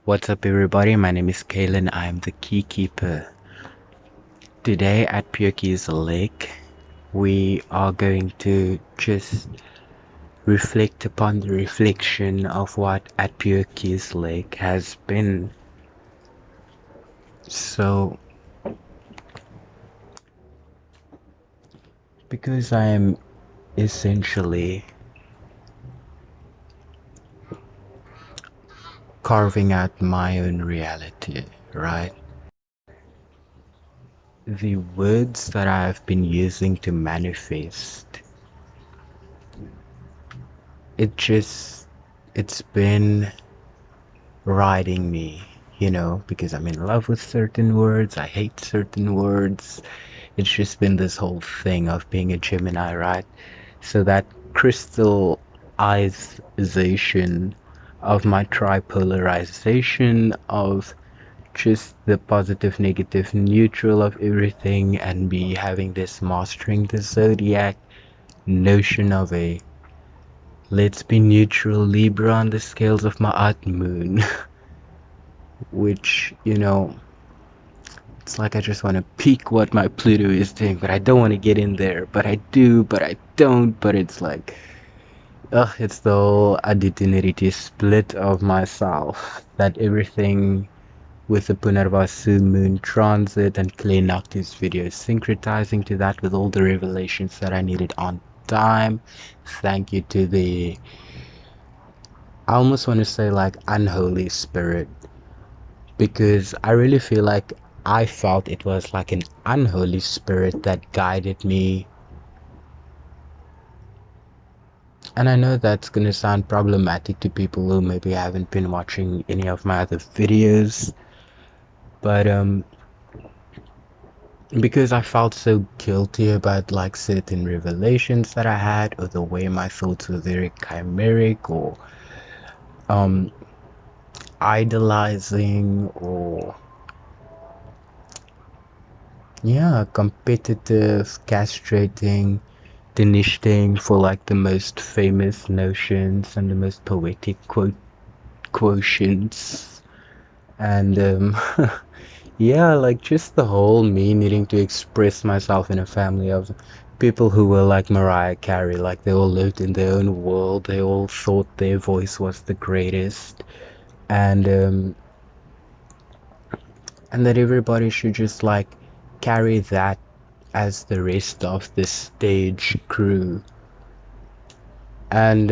What's up everybody, my name is Kalen, I am the Key Keeper. Today at Pure Keys Lake, we are going to just reflect upon the reflection of what at Pure Keys Lake has been. So, because I am essentially carving out my own reality, right? The words that I have been using to manifest, it's been riding me, because I'm in love with certain words, I hate certain words. It's just been this whole thing of being a Gemini, right? So that crystallization of my tripolarization of just the positive, negative, neutral of everything, and me having this mastering the zodiac notion of a let's be neutral Libra on the scales of my art moon. Which, it's like I just want to peek what my Pluto is doing, but I don't want to get in there. But I do, but I don't. But it's like, it's the whole Aditya split of myself. That everything with the Punarvasu moon transit and Clenactus video syncretizing to that with all the revelations that I needed on time. Thank you to the, I almost want to say like unholy spirit, because I really feel like I felt it was like an unholy spirit that guided me. And I know that's gonna sound problematic to people who maybe haven't been watching any of my other videos, but because I felt so guilty about like certain revelations that I had, or the way my thoughts were very chimeric, or idolizing, or competitive, castrating, Danishta for like the most famous notions and the most poetic quotients, and like just the whole me needing to express myself in a family of people who were like Mariah Carey, like they all lived in their own world, they all thought their voice was the greatest, and that everybody should just like carry that as the rest of the stage crew. And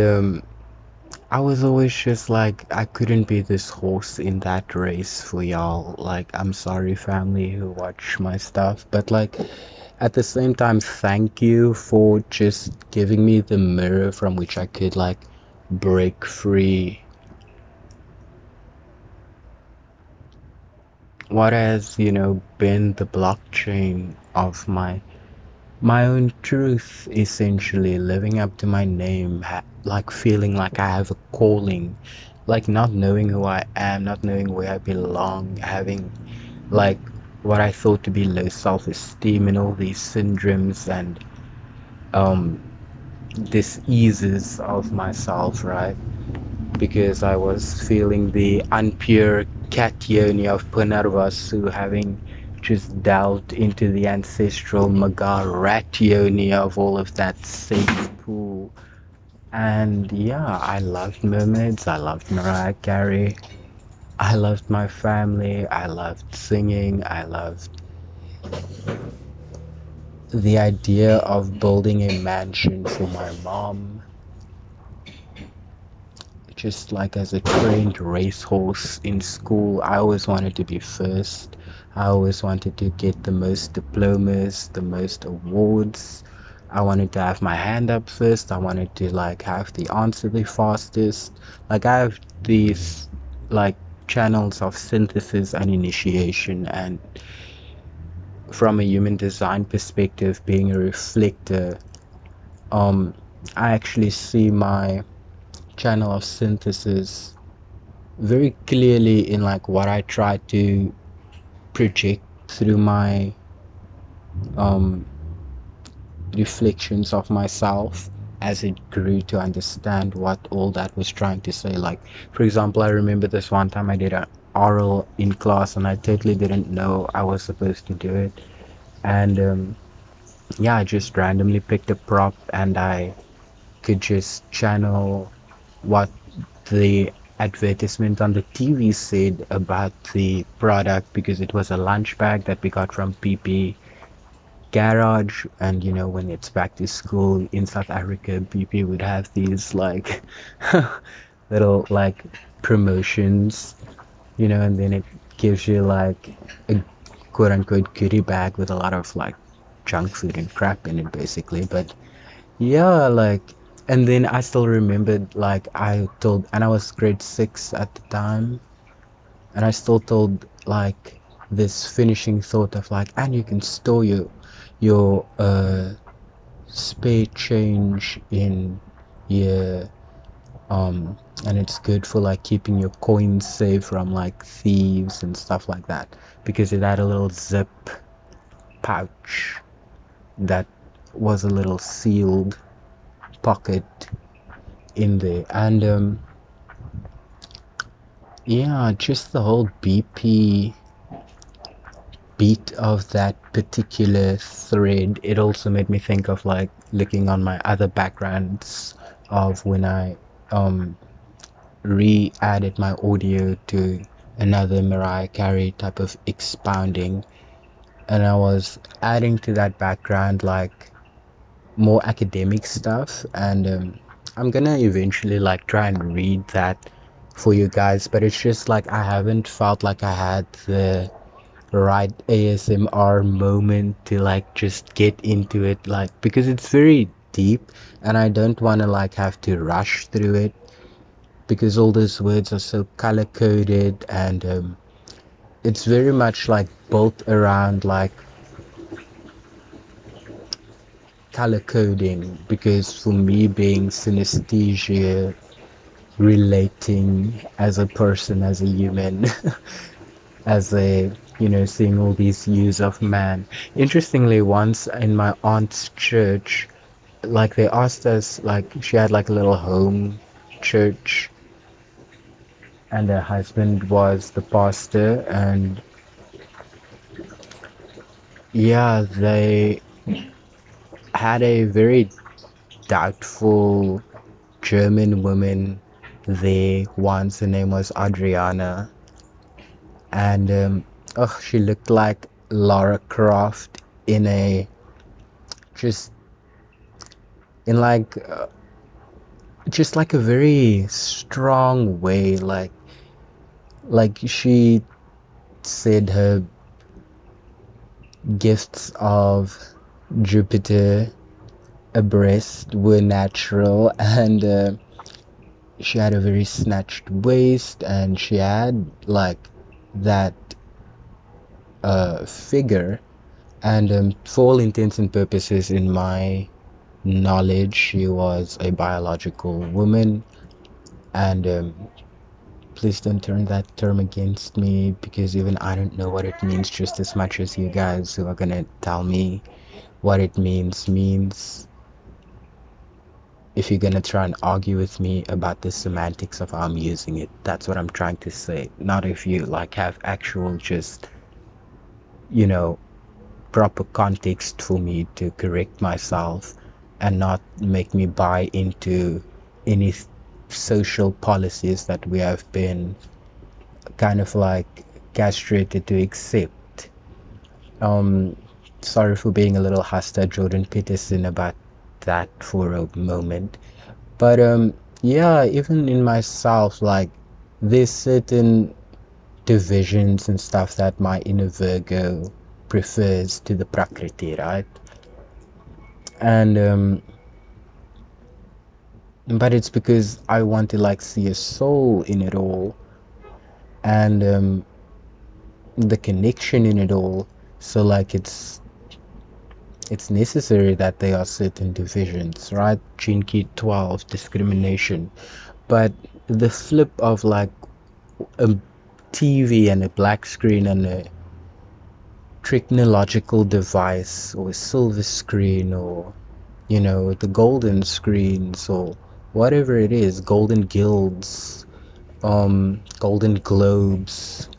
I was always just like, I couldn't be this horse in that race for y'all. Like, I'm sorry, family who watch my stuff, but like, at the same time, thank you for just giving me the mirror from which I could like break free what has, been the blockchain of my own truth, essentially living up to my name, like feeling like I have a calling, like not knowing who I am, not knowing where I belong, having like what I thought to be low self-esteem and all these syndromes and diseases of myself, right? Because I was feeling the unpure catione of Punarvasu, having just delved into the ancestral Magaratione of all of that safe pool. And I loved mermaids, I loved Mariah Carey, I loved my family, I loved singing, I loved the idea of building a mansion for my mom. Just like as a trained racehorse in school, I always wanted to be first. I always wanted to get the most diplomas, the most awards. I wanted to have my hand up first. I wanted to like have the answer the fastest. Like I have these like channels of synthesis and initiation, and from a human design perspective, being a reflector, I actually see my channel of synthesis very clearly in like what I try to project through my reflections of myself as it grew to understand what all that was trying to say. Like, for example, I remember this one time I did a oral in class, and I totally didn't know I was supposed to do it. And yeah, I just randomly picked a prop, and I could just channel what the advertisement on the TV said about the product, because it was a lunch bag that we got from PP Garage. And when it's back to school in South Africa, PP would have these like little like promotions, and then it gives you like a quote unquote goodie bag with a lot of like junk food and crap in it, basically. But yeah, like, and then I still remembered, like, and I was grade 6 at the time, and I still told, like, this finishing thought of, like, and you can store your spare change in your, and it's good for, like, keeping your coins safe from, like, thieves and stuff like that, because it had a little zip pouch that was a little sealed pocket in there. And yeah, just the whole BP beat of that particular thread, it also made me think of like looking on my other backgrounds of when I re-added my audio to another Mariah Carey type of expounding, and I was adding to that background like more academic stuff. And I'm gonna eventually like try and read that for you guys, but it's just like I haven't felt like I had the right ASMR moment to like just get into it, like, because it's very deep, and I don't want to like have to rush through it, because all those words are so color coded. And it's very much like built around like color coding, because for me, being synesthesia, relating as a person, as a human, as a, seeing all these hues of man. Interestingly, once in my aunt's church, like, they asked us, like, she had like a little home church, and her husband was the pastor. And yeah, they had a very doubtful German woman there once. Her name was Adriana, and oh, she looked like Lara Croft in a just in like just like a very strong way. Like she said her gifts of Jupiter abreast were natural, and she had a very snatched waist, and she had like that figure. And for all intents and purposes, in my knowledge, she was a biological woman. And please don't turn that term against me, because even I don't know what it means just as much as you guys who are gonna tell me what it means. If you're gonna try and argue with me about the semantics of how I'm using it, that's what I'm trying to say. Not if you like have actual just, proper context for me to correct myself, and not make me buy into any social policies that we have been kind of like castrated to accept. Sorry for being a little hostile, Jordan Peterson, about that for a moment. But yeah, even in myself, like, there's certain divisions and stuff that my inner Virgo prefers to the Prakriti, right? And but it's because I want to like see a soul in it all, and the connection in it all. So like it's necessary that there are certain divisions, right? Gene Key 12, discrimination. But the flip of like a TV and a black screen and a technological device, or a silver screen, or the golden screens, or whatever it is, golden guilds, Golden Globes,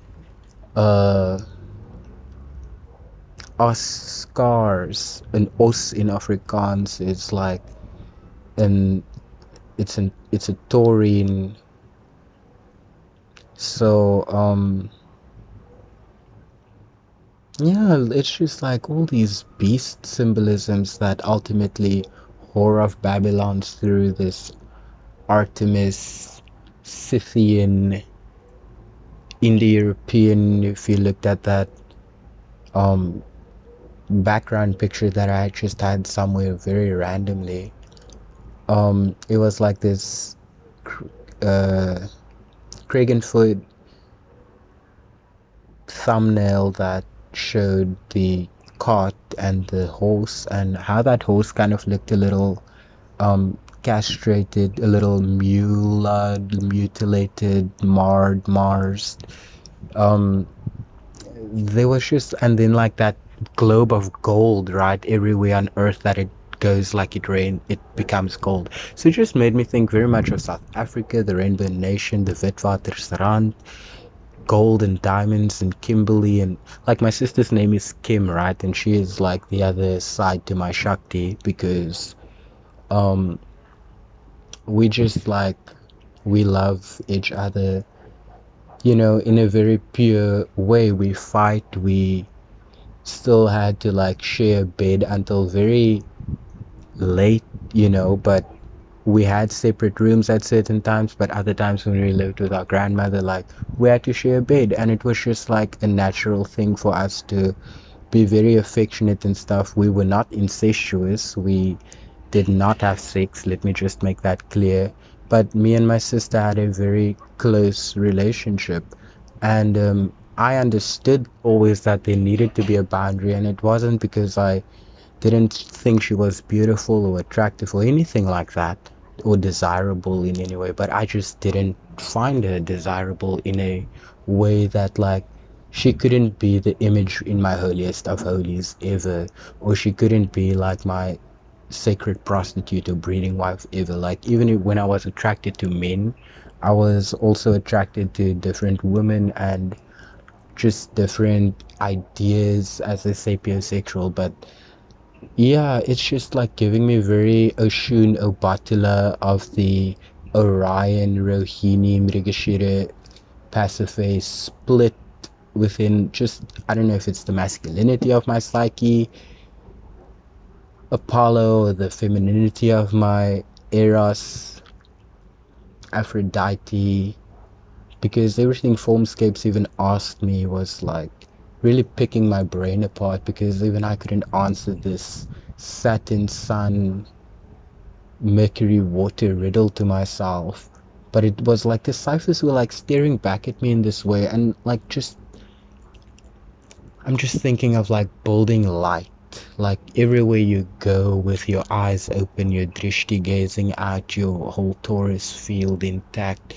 uh, Oscars. An os in Afrikaans is like an it's a taurine. So yeah, it's just like all these beast symbolisms that ultimately whore of Babylon's through this Artemis, Scythian, Indo-European. If you looked at that um background picture that I just had somewhere very randomly, it was like this uh Kragenfoot thumbnail that showed the cart and the horse, and how that horse kind of looked a little castrated, a little mutilated, marred, Mars. There was just, and then like that globe of gold, right? Everywhere on earth that it goes, like it becomes gold. So it just made me think very much of South Africa, the Rainbow Nation, the Witwatersrand, gold and diamonds and Kimberly, and like my sister's name is Kim, right? And she is like the other side to my Shakti, because um we just like, we love each other, in a very pure way. We fight, we still had to like share a bed until very late, but we had separate rooms at certain times. But other times when we lived with our grandmother, like, we had to share a bed, and it was just like a natural thing for us to be very affectionate and stuff. We were not incestuous, we did not have sex, let me just make that clear. But me and my sister had a very close relationship, and I understood always that there needed to be a boundary, and it wasn't because I didn't think she was beautiful or attractive or anything like that, or desirable in any way, but I just didn't find her desirable in a way that, like, she couldn't be the image in my holiest of holies ever, or she couldn't be like my sacred prostitute or breeding wife ever. Like, even when I was attracted to men, I was also attracted to different women and just different ideas as a sapiosexual. But yeah, it's just like giving me very Oshun Obatila of the Orion Rohini Mrigashira Pasiphae split within, just, I don't know if it's the masculinity of my psyche, Apollo, or the femininity of my Eros, Aphrodite, because everything Formscapes even asked me was like really picking my brain apart, because even I couldn't answer this Saturn, Sun, Mercury, water riddle to myself. But it was like the ciphers were like staring back at me in this way, and like, just, I'm just thinking of like building light, like everywhere you go with your eyes open, your drishti gazing out, your whole torus field intact,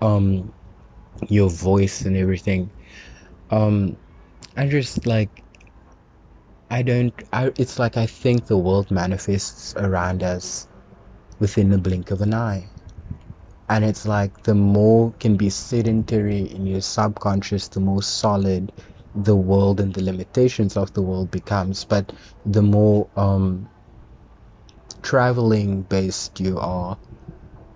your voice and everything. I just like, it's like I think the world manifests around us within the blink of an eye. And it's like the more can be sedentary in your subconscious, the more solid the world and the limitations of the world becomes. But the more traveling based you are,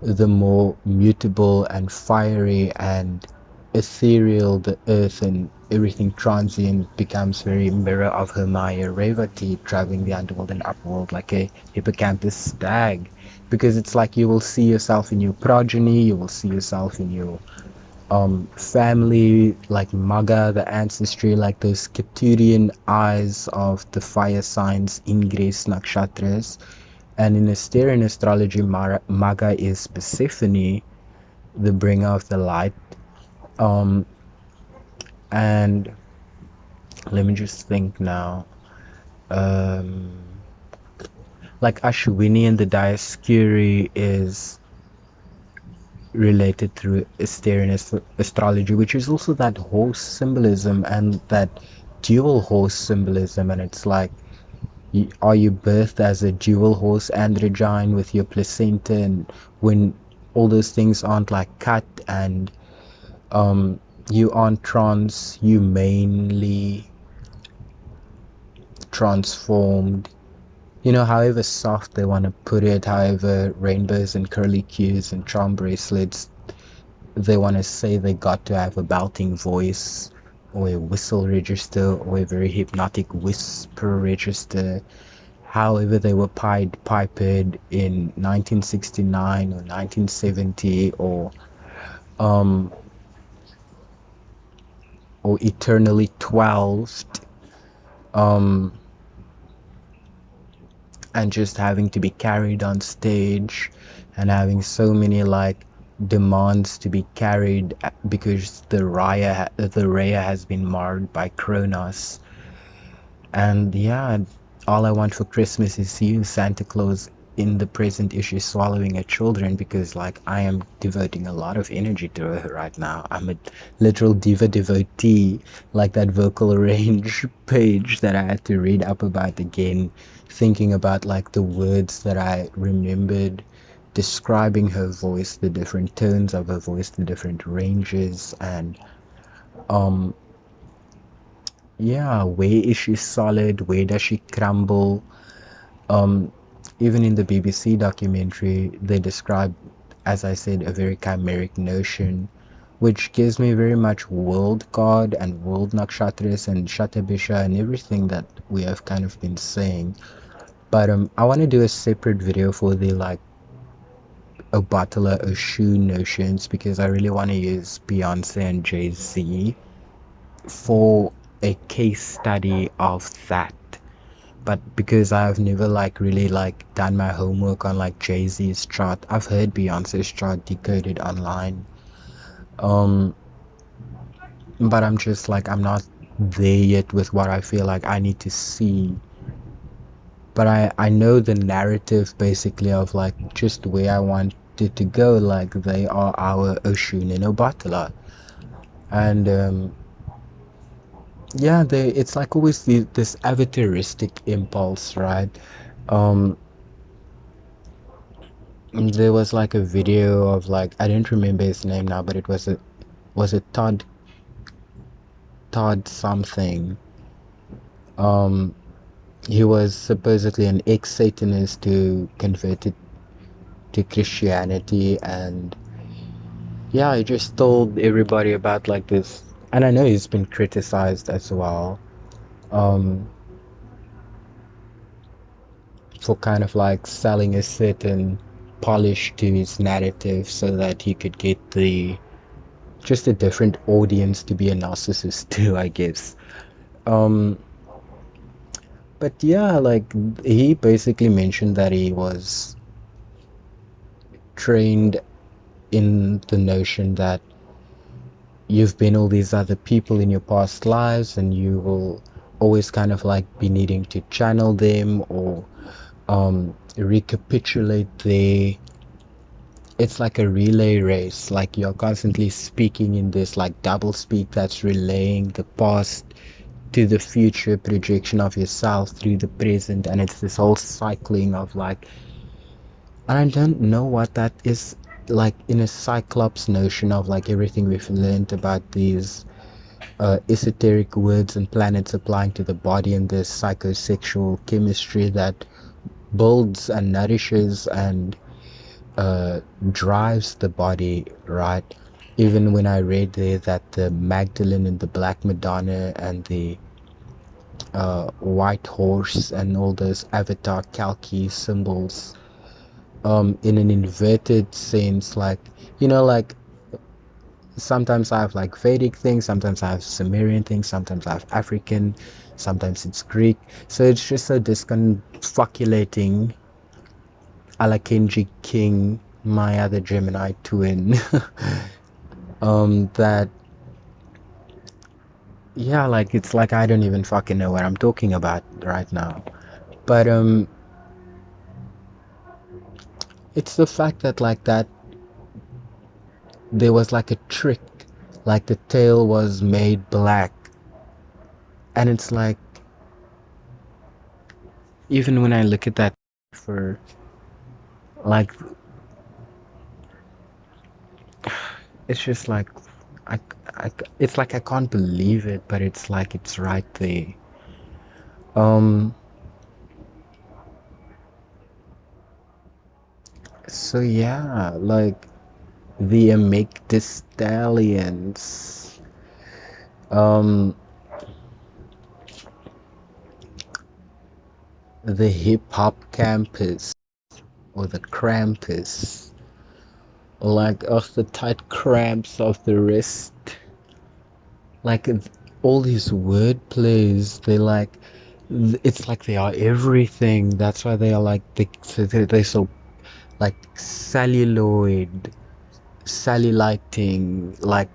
the more mutable and fiery and ethereal the earth and everything transient becomes. Very mirror of Hermia Revati, traveling the underworld and upworld like a hippocampus stag, because it's like you will see yourself in your progeny, you will see yourself in your family, like Maga, the ancestry, like those Keturian eyes of the fire signs, Ingress Nakshatras. And in Asterian astrology, Maga is Persephone, the bringer of the light. And let me just think now. Like Ashwini and the Dioscuri is related through Asterian astrology, which is also that horse symbolism and that dual horse symbolism. And it's like, are you birthed as a dual horse androgyne with your placenta, and when all those things aren't like cut and um you aren't transhumanly transformed, however soft they want to put it, however rainbows and curly cues and charm bracelets they want to say they got to have a belting voice or a whistle register or a very hypnotic whisper register. However, they were Pied Pipered in 1969 or 1970, um, or eternally 12'd, um, and just having to be carried on stage and having so many like demands to be carried because the Raya has been marred by Kronos. And yeah, all I want for Christmas is you, Santa Claus, in the present issue swallowing her children, because like I am devoting a lot of energy to her right now. I'm a literal diva devotee, like that vocal range page that I had to read up about again, thinking about like the words that I remembered describing her voice, the different tones of her voice, the different ranges, and um yeah, where is she solid? Where does she crumble? Um, Even in the BBC documentary, they describe, as I said, a very chimeric notion, which gives me very much world god and world nakshatras and shatabisha and everything that we have kind of been saying. But I want to do a separate video for the like Obatala Oshu notions, because I really want to use Beyonce and Jay-Z for a case study of that. But because I've never like really like done my homework on like Jay-Z's chart, I've heard Beyonce's chart decoded online, um but I'm just like, I'm not there yet with what I feel like I need to see. But I know the narrative basically of like just where I want it to go. Like they are our Oshun and Obatala, and yeah, it's like always this avataristic impulse, right? um There was like a video of like, I don't remember his name now, but it was a Todd something. Um, he was supposedly an ex-Satanist who converted to Christianity, and yeah, he just told everybody about like this. And I know he's been criticized as well, um, for kind of like selling a certain polish to his narrative so that he could get just a different audience to be a narcissist too, I guess. Um, but yeah, like he basically mentioned that he was trained in the notion that you've been all these other people in your past lives and you will always kind of like be needing to channel them or recapitulate their, it's like a relay race, like you're constantly speaking in this like double speak that's relaying the past to the future projection of yourself through the present, and it's this whole cycling of like, and I don't know what that is, like in a cyclops notion of like everything we've learned about these esoteric words and planets applying to the body and this psychosexual chemistry that builds and nourishes and drives the body, right? Even when I read there that the Magdalene and the Black Madonna and the white horse and all those avatar kalki symbols, in an inverted sense, like, like sometimes I have like Vedic things, sometimes I have Sumerian things, sometimes I have African, sometimes it's Greek. So it's just so disconfoculating, a la Kenji King, my other Gemini twin, that yeah, like it's like I don't even fucking know what I'm talking about right now. But it's the fact that like that there was like a trick, like the tail was made black, and it's like, even when I look at that, for like, it's just like, I, it's like I can't believe it, but it's like it's right there. Um, so yeah, like the amygdalians, um, the hip hop campus or the Krampus, like of the tight cramps of the wrist, like all these word plays, they like it's like they are everything. That's why they are like they're so like celluloid, cellulighting, like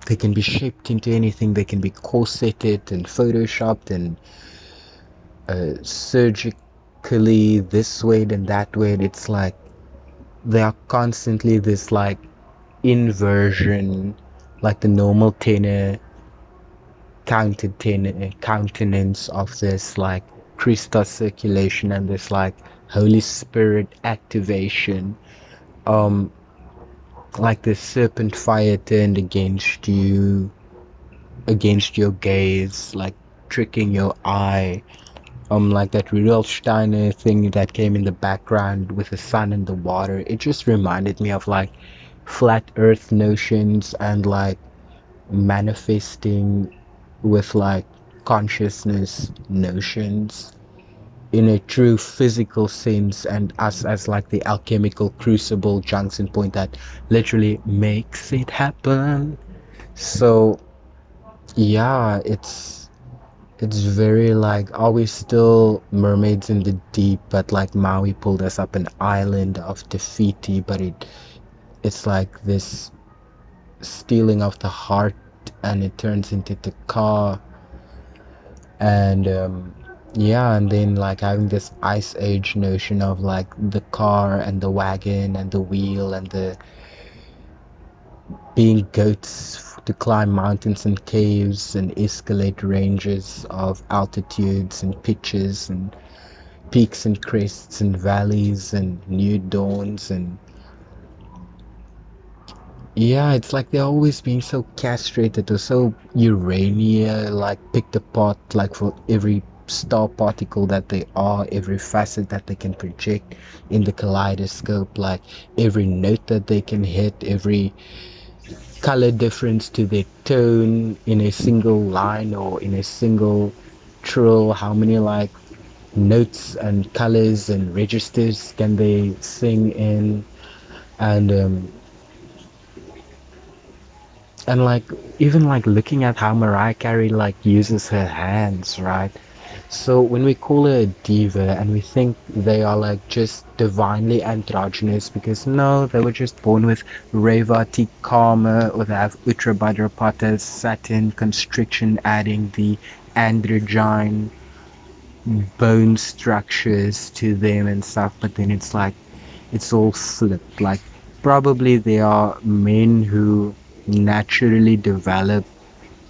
they can be shaped into anything. They can be corseted and photoshopped and surgically this way and that way. It's like they are constantly this like inversion, like the normal tenor countenance of this like Christos circulation and this like Holy Spirit activation. Um, like the serpent fire turned against you, against your gaze, like tricking your eye. Like that Rudolf Steiner thing that came in the background with the sun and the water. It just reminded me of like flat earth notions and like manifesting with like consciousness notions in a true physical sense, and us as like the alchemical crucible junction point that literally makes it happen. So yeah, it's very like, are we still mermaids in the deep, but like Maui pulled us up an island of Te but it's like this stealing of the heart and it turns into the car. And yeah, and then like having this ice age notion of like the car and the wagon and the wheel and the being goats to climb mountains and caves and escalate ranges of altitudes and pitches and peaks and crests and valleys and new dawns. And yeah, it's like they're always being so castrated or so urania, like picked apart, like for every star particle that they are, every facet that they can project in the kaleidoscope, like every note that they can hit, every color difference to their tone in a single line or in a single trill. How many like notes and colors and registers can they sing in? And like even like looking at how Mariah Carey like uses her hands, right? So when we call her a diva and we think they are like just divinely androgynous, because no, they were just born with Revati karma, or they have Uttra Bhadrapata Saturn constriction, adding the androgyne bone structures to them and stuff. But then it's like it's all flipped. Like probably there are men who naturally develop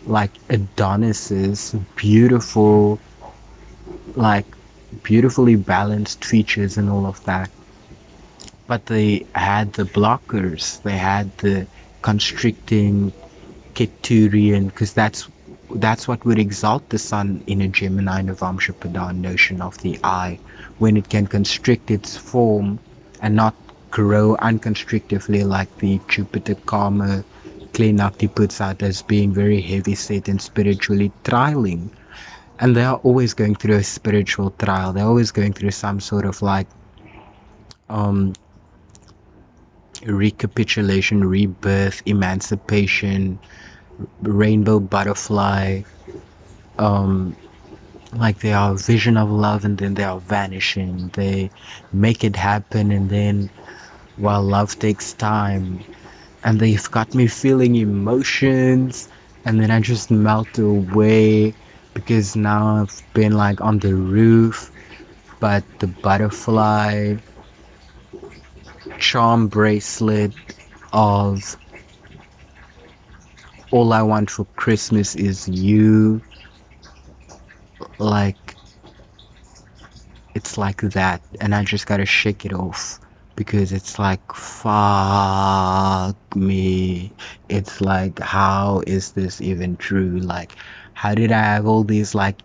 like Adonis's beautiful, like beautifully balanced features and all of that, but they had the blockers, they had the constricting Keturian, because that's what would exalt the sun in a Gemini Navamshapada notion of the eye, when it can constrict its form and not grow unconstrictively like the Jupiter karma Klenakti puts out as being very heavy set and spiritually trialing. And they are always going through a spiritual trial. They're always going through some sort of like um recapitulation, rebirth, emancipation, rainbow butterfly. um like they are a vision of love and then they are vanishing. They make it happen, and then while love takes time, and they've got me feeling emotions, and then I just melt away because now I've been like on the roof. But the butterfly charm bracelet of all I want for Christmas is you, like it's like that, and I just gotta shake it off. because it's like, fuck me. It's like, how is this even true? Like, how did I have all these like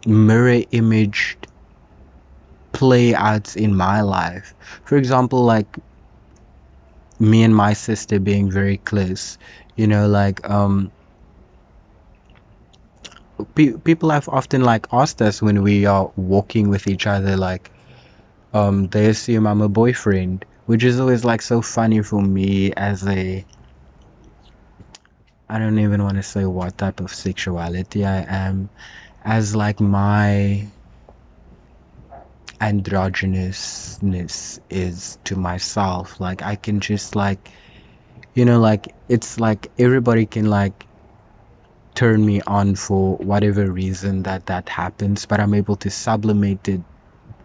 mirror imaged play outs in my life? For example, like me and my sister being very close, you know, like people have often like asked us when we are walking with each other, like they assume I'm a boyfriend, which is always like so funny for me as a, I don't even want to say what type of sexuality I am, as like my androgynousness is to myself. Like I can just like, you know, like it's like everybody can like turn me on for whatever reason that happens, but I'm able to sublimate it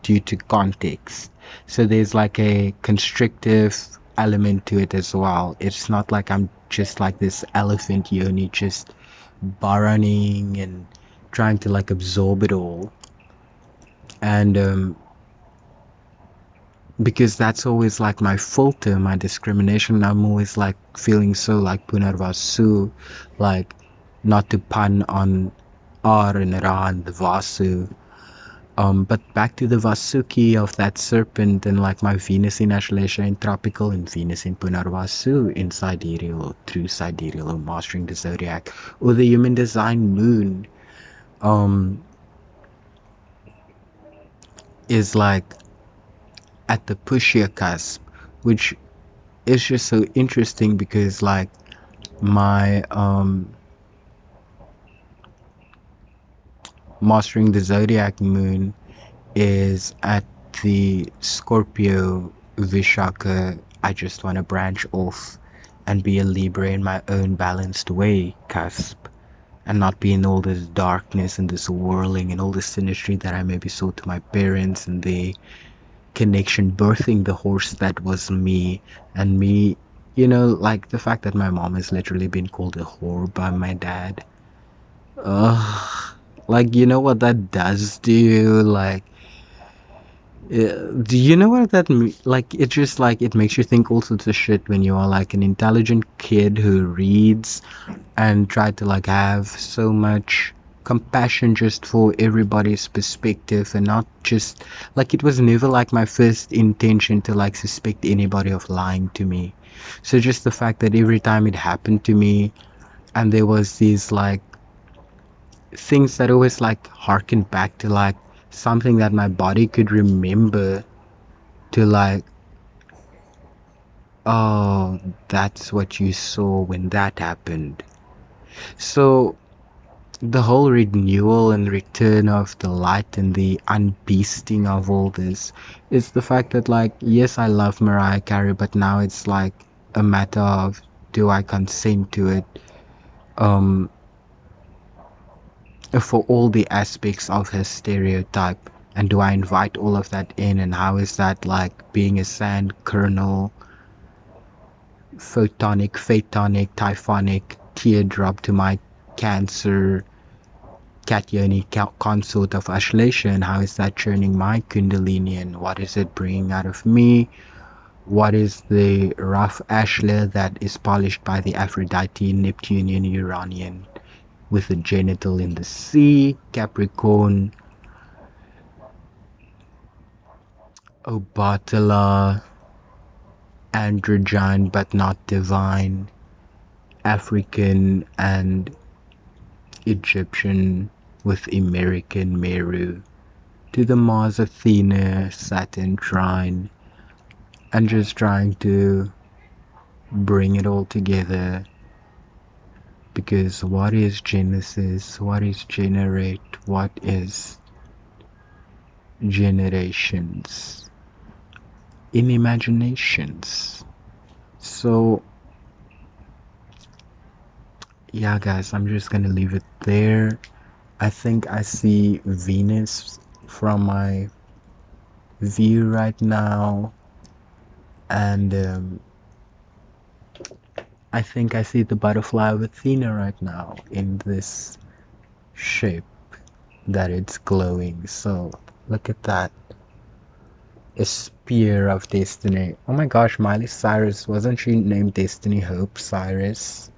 due to context. So there's like a constrictive element to it as well. It's not like I'm just like this elephant yoni just burrowing and trying to like absorb it all. And because that's always like my filter, my discrimination. I'm always like feeling so like punarvasu, like not to pun on R and Ra and the Vasu. But back to the Vasuki of that serpent and like my Venus in Ashlesha in tropical and Venus in Punarvasu in sidereal, true sidereal or mastering the zodiac, or the human design moon is like at the pushier cusp, which is just so interesting because like my mastering the zodiac moon is at the Scorpio Vishaka. I just want to branch off and be a Libra in my own balanced way cusp, and not be in all this darkness and this whirling and all this synastry that I maybe saw to my parents and the connection birthing the horse that was me. And me, you know, like the fact that my mom has literally been called a whore by my dad. Like, you know what that does to you? Like, do you know what that like? It just like it makes you think all sorts of shit when you are like an intelligent kid who reads and try to like have so much compassion just for everybody's perspective, and not just like, it was never like my first intention to like suspect anybody of lying to me. So just the fact that every time it happened to me and there was these like things that always like harken back to like something that my body could remember, to like, oh, that's what you saw when that happened. So the whole renewal and return of the light and the unbeasting of all this is the fact that like, yes, I love Mariah Carey, but now it's like a matter of, do I consent to it for all the aspects of her stereotype, and do I invite all of that in, and how is that like being a sand kernel, photonic, phaetonic, typhonic teardrop to my Cancer Katyoni consort of Ashlesha, and how is that churning my Kundalini, and what is it bringing out of me? What is the rough ashlar that is polished by the Aphrodite, Neptunian, Uranian, with the genital in the sea, Capricorn, Obatala, androgyne but not divine, African and Egyptian with American Meru, to the Mars Athena Saturn trine, and just trying to bring it all together. Because what is Genesis? What is generate? What is generations? In imaginations. So yeah guys, I'm just gonna leave it there. I think I see Venus from my view right now, and I think I see the butterfly of Athena right now in this shape that it's glowing. So look at that. A spear of destiny. Oh my gosh, Miley Cyrus, wasn't she named Destiny Hope Cyrus?